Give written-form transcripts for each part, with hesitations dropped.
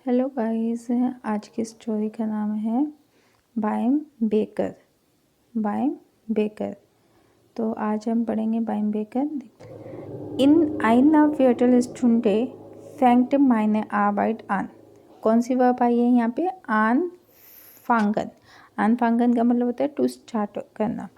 Hello guys, आज की story का नाम है बाइम बेकर। बाइम बेकर। तो आज हम पढ़ेंगे बाइम baker. In einer Viertelstunde fängt meine Arbeit an। कौन सी वर्ब आई है यहाँ पे? anfangen। anfangen का मतलब होता है टू स्टार्ट करना।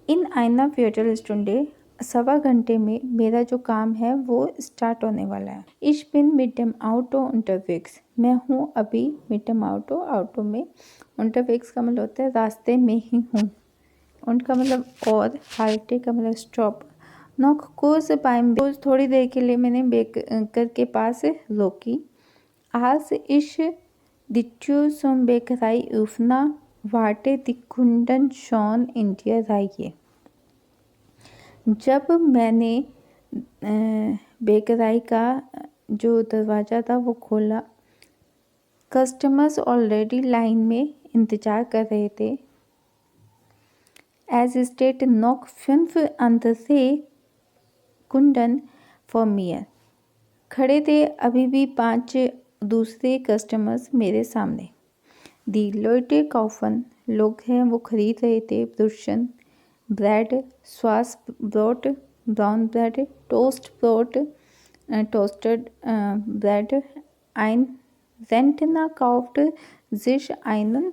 इन einer Viertelstunde सवा घंटे में मेरा जो काम है वो स्टार्ट होने वाला है। Ich bin mit dem Auto unterwegs। मैं हूँ अभी mit dem Auto, ऑटो में। unterwegs का मतलब होता है रास्ते में ही हूँ। उनका मतलब और, हाल्टे का मतलब स्टॉप। noch kurz beim थोड़ी देर के लिए मैंने बेकर के पास रोकी। als ich die Tür zum Bäckerei öffna, warte die Kunden schon in der Reihe। जब मैंने बेकराई का जो दरवाज़ा था वो खोला, कस्टमर्स ऑलरेडी लाइन में इंतज़ार कर रहे थे। एज स्टेट नॉक 5 andere कुंडन फॉर मियर। खड़े थे अभी भी 5 दूसरे कस्टमर्स मेरे सामने। दी लोटे कॉफन, लोग हैं वो खरीद रहे थे। ब्रुशन ब्रेड, स्वास brought, brown bread, toast brought, toasted bread, ein Rentner kauft sich einen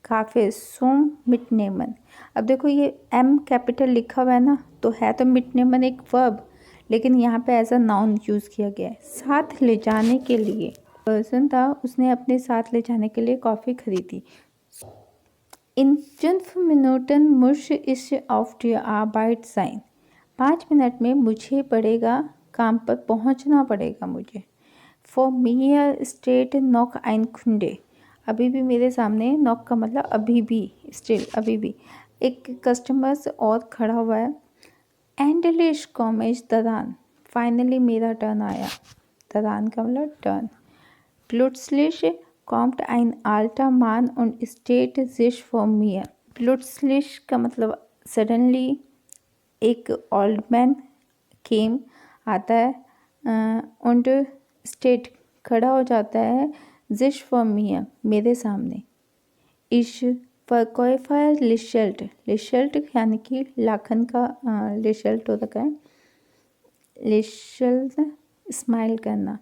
Kaffee zum Mitnehmen। अब देखो ये एम कैपिटल लिखा हुआ है ना, तो है तो mitnehmen एक वर्ब, लेकिन यहाँ पे एज अ नाउन यूज़ किया गया है, साथ ले जाने के लिए। पर्सन था, उसने अपने साथ ले जाने के लिए कॉफ़ी खरीदी। In 5 Minuten muss ich auf die Arbeit sein। 5 minute में मुझे पड़ेगा, काम पर पहुंचना पड़ेगा मुझे। For mir steht noch ein Kunde। अभी भी मेरे सामने, नॉक का मतलब अभी भी, स्टिल अभी भी एक कस्टमर्स और खड़ा हुआ है। Endlich komme ich daran। Finally मेरा टर्न आया। daran का मतलब turn. Plötzlich kommt ein alter Mann und steht sich vor mir। Plötzlich का मतलब सडनली, एक ओल्ड मैन केम आता है, und steht खड़ा हो जाता है, sich vor mir मेरे सामने। Ich Verkäufer lächelt। lächelt यानी कि लाखन का lächelt हो रखा है। lächelt स्माइल करना,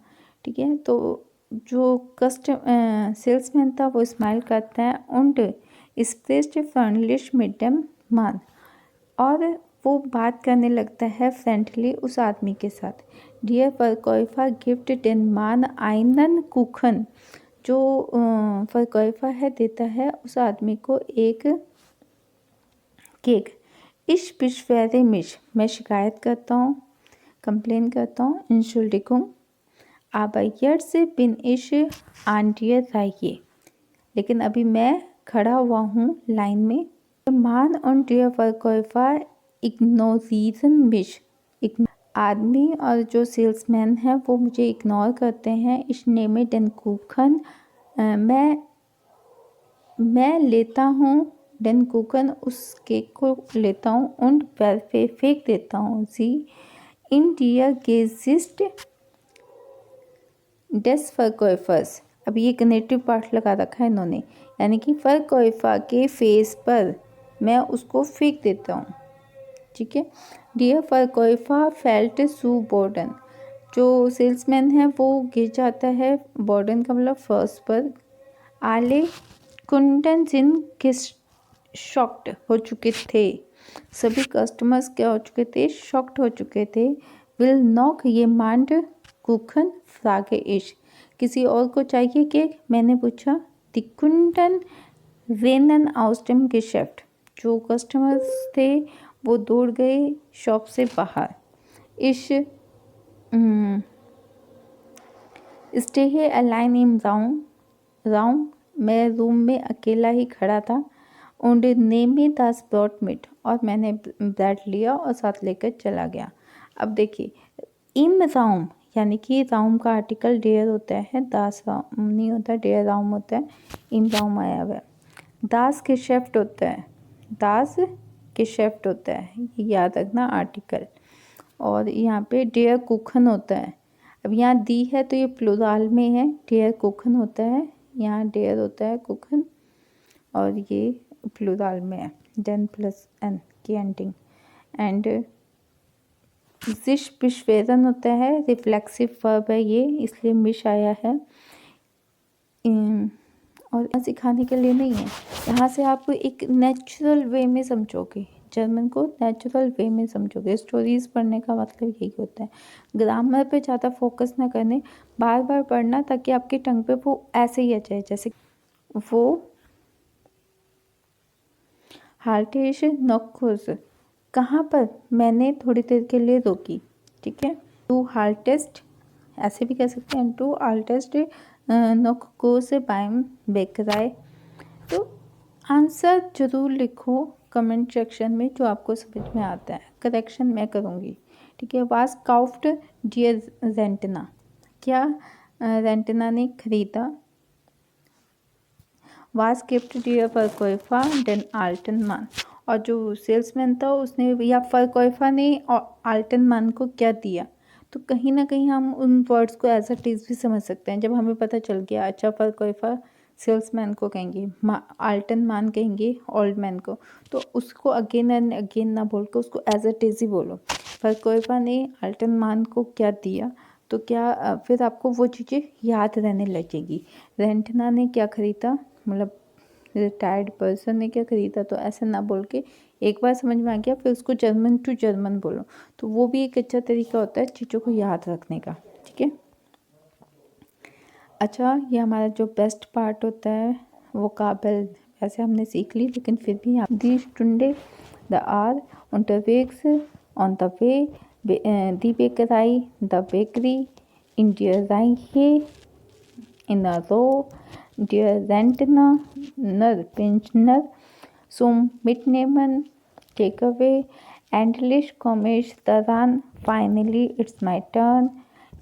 ठीक है। तो जो सेल्समैन था वो स्माइल करता है। und spricht freundlich mit dem Mann। और वो बात करने लगता है फ्रेंडली उस आदमी के साथ। Dear Verkäufer gift den Mann einen Kuchen। जो Verkäufer है देता है उस आदमी को एक केक। Ich beschwere mich। मैं शिकायत करता हूँ, कंप्लेन करता हूँ। Entschuldigung aber jetzt bin ich an der Reihe। लेकिन अभी मैं खड़ा हुआ हूँ लाइन में। Mann und der Verkäufer ignorieren mich। आदमी और जो सेल्समैन है वो मुझे इग्नोर करते हैं। Ich nehme den Kuchen। मैं लेता हूँ den Kuchen, उस केक को लेता हूँ। und werfe फेंक देता हूँ sie in der Gesicht des Verkäufers। अब ये कनेक्टिव पार्ट लगा रखा है इन्होंने, यानी कि Verkäufer के फेस पर मैं उसको फेंक देता हूँ, ठीक है। Dear Verkäufer fällt zu Boden। जो सेल्समैन है वो गिर जाता है, बॉर्डन का मतलब फर्श पर। आले कुंडन जिन शॉक्ड हो चुके थे, सभी कस्टमर्स क्या हो चुके थे? शॉक्ड हो चुके थे। विल नॉक ये मांड कुखन फ्रागे इश। किसी और को चाहिए केक? मैंने पूछा। दी कुंडन रेनन आउस्टम गेशेफ्ट। जो कस्टमर्स थे वो दौड़ गए शॉप से बाहर। इश स्टे है अलाइन इन राउम। मैं रूम में अकेला ही खड़ा था। und nehme das Brot mit। और मैंने ब्रेड लिया और साथ लेकर चला गया। अब देखिए, इम राउम यानी कि राउम का आर्टिकल डेयर होता है, दास राउम नहीं होता, डेयर राउम होता है। इम राउम आया हुआ है। दास के शेफ्ट होता है, दास के शेफ्ट होता है, ये याद रखना आर्टिकल। और यहाँ पे डेयर कुखन होता है। अब यहाँ दी है तो ये प्लुराल में है, डेयर कुकन होता है, यहाँ डेयर होता है कुकन, और ये प्लुराल में है, देन प्लस एन की एंडिंग। एंड जिश पिशवेरन होता है, रिफ्लेक्सिव वर्ब है ये, इसलिए मिश आया है। और सिखाने के लिए नहीं है, यहाँ से आप एक नेचुरल वे में समझोगे, जर्मन को नेचुरल वे में समझोगे। स्टोरीज पढ़ने का मतलब यही होता है, ग्रामर पे ज़्यादा फोकस ना करने, बार बार पढ़ना ताकि आपके टंग पे वो ऐसे ही आ जाए। जैसे वो हाल्टेश नोकुस, कहाँ पर, मैंने थोड़ी देर के लिए रोकी, ठीक है। टू हाल्टेस्ट ऐसे भी कह सकते हैं, टू हाल्टेस्ट नोकुस बाइम बेकराय। तो आंसर जरूर लिखो कमेंट सेक्शन में जो आपको समझ में आता है, करेक्शन मैं करूँगी, ठीक है। वाज काउफ्ड डियर रेंटना, क्या रेंटना ने खरीदा। Was gift dear फरकोइफा then Ultron मान, और जो सेल्समैन था उसने या फरकोइफा ने आल्टन मान को क्या दिया। तो कहीं ना कहीं हम उन वर्ड्स को एज अ टीज भी समझ सकते हैं, जब हमें पता चल गया अच्छा फरकोइफा सेल्समैन को कहेंगे, आल्टन मान कहेंगे ओल्ड मैन को, तो उसको अगेन एंड अगेन ना बोल के उसको एज अ टीज ही बोलो। फरकोइफा ने आल्टन मान को क्या दिया, तो क्या फिर आपको वो चीज़ें याद रहने लगेगी। रेंटना ने क्या खरीदा, मतलब रिटायर्ड पर्सन ने क्या खरीदा, तो ऐसे ना बोल के एक बार समझ में आ गया फिर उसको जर्मन टू जर्मन बोलो, तो वो भी एक अच्छा तरीका होता है चीज़ों को याद रखने का, ठीक है। अच्छा, ये हमारा जो बेस्ट पार्ट होता है वो काबिल वैसे हमने सीख ली, लेकिन फिर भी आप दी स्टुंडे the hour unterwegs on the way, दी बेकराई द बेकरी, इन डियर राइहे in a row, der Rentner, Pensioner, zum Mitnehmen, Takeaway, endlich komme ich daran, finally it's my turn,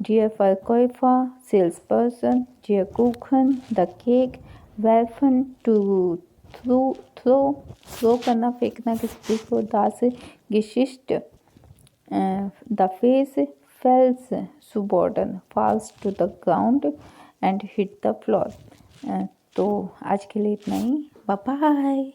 dear Verkäufer, salesperson, dear Kuchen, the cake, werfen, to throw करना फेंकना किसी चीज़ को, das Geschichte, the face falls to bottom, falls to the ground and hit the floor. तो आज के लिए इतना ही, bye bye.